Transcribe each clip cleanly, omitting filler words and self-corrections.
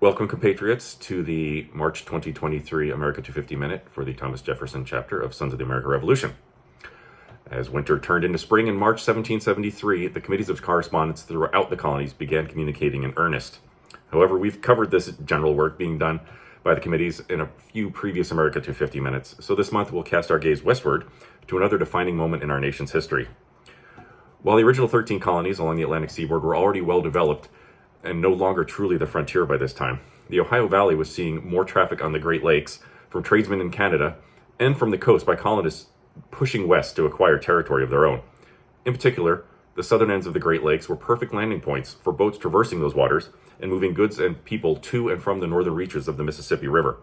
Welcome, compatriots, to the March 2023 America 250 Minute for the Thomas Jefferson chapter of Sons of the American Revolution. As winter turned into spring in March 1773, the committees of correspondence throughout the colonies began communicating in earnest. However, we've covered this general work being done by the committees in a few previous America 250 Minutes, so this month we'll cast our gaze westward to another defining moment in our nation's history. While the original 13 colonies along the Atlantic seaboard were already well developed and no longer truly the frontier by this time, the Ohio Valley was seeing more traffic on the Great Lakes from tradesmen in Canada and from the coast by colonists pushing west to acquire territory of their own. In particular, the southern ends of the Great Lakes were perfect landing points for boats traversing those waters and moving goods and people to and from the northern reaches of the Mississippi River.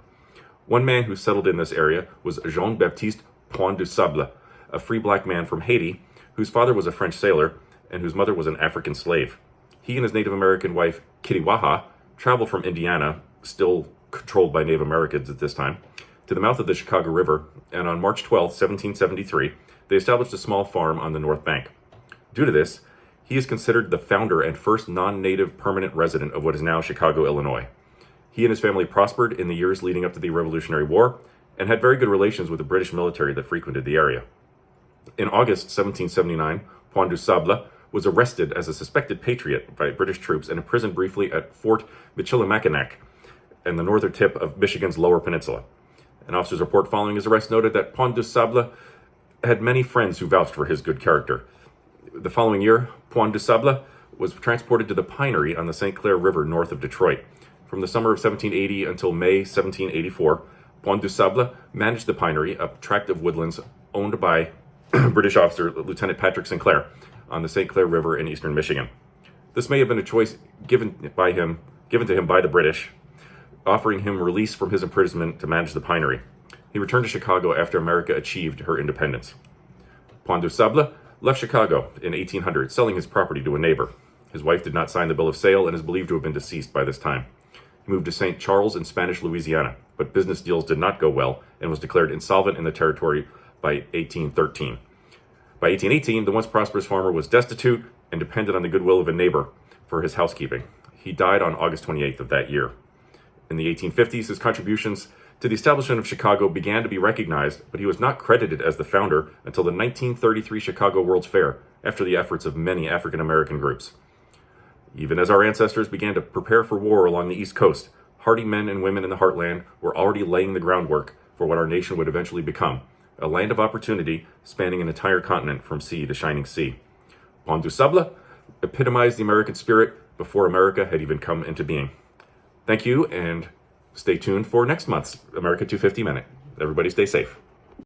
One man who settled in this area was Jean-Baptiste Point du Sable, a free black man from Haiti whose father was a French sailor and whose mother was an African slave. He and his Native American wife, Kittiwaha, traveled from Indiana, still controlled by Native Americans at this time, to the mouth of the Chicago River, and on March 12, 1773, they established a small farm on the north bank. Due to this, he is considered the founder and first non-native permanent resident of what is now Chicago, Illinois. He and his family prospered in the years leading up to the Revolutionary War and had very good relations with the British military that frequented the area. In August 1779, Point du Sable was arrested as a suspected patriot by British troops and imprisoned briefly at Fort Michilimackinac and the northern tip of Michigan's Lower Peninsula. An officer's report following his arrest noted that Point du Sable had many friends who vouched for his good character. The following year, Point du Sable was transported to the Pinery on the St. Clair River north of Detroit. From the summer of 1780 until May 1784, Point du Sable managed the Pinery, a tract of woodlands owned by British officer Lieutenant Patrick Sinclair on the St. Clair River in eastern Michigan. This may have been a choice given to him by the British, offering him release from his imprisonment to manage the Pinery. He returned to Chicago after America achieved her independence. Point du Sable left Chicago in 1800, selling his property to a neighbor. His wife did not sign the bill of sale and is believed to have been deceased by this time. He moved to St. Charles in Spanish Louisiana, but business deals did not go well and was declared insolvent in the territory by 1813. By 1818, the once prosperous farmer was destitute and depended on the goodwill of a neighbor for his housekeeping. He died on August 28th of that year. In the 1850s, his contributions to the establishment of Chicago began to be recognized, but he was not credited as the founder until the 1933 Chicago World's Fair, after the efforts of many African American groups. Even as our ancestors began to prepare for war along the East Coast, hardy men and women in the heartland were already laying the groundwork for what our nation would eventually become, a land of opportunity spanning an entire continent from sea to shining sea. Point du Sable epitomized the American spirit before America had even come into being. Thank you, and stay tuned for next month's America 250 Minute. Everybody stay safe.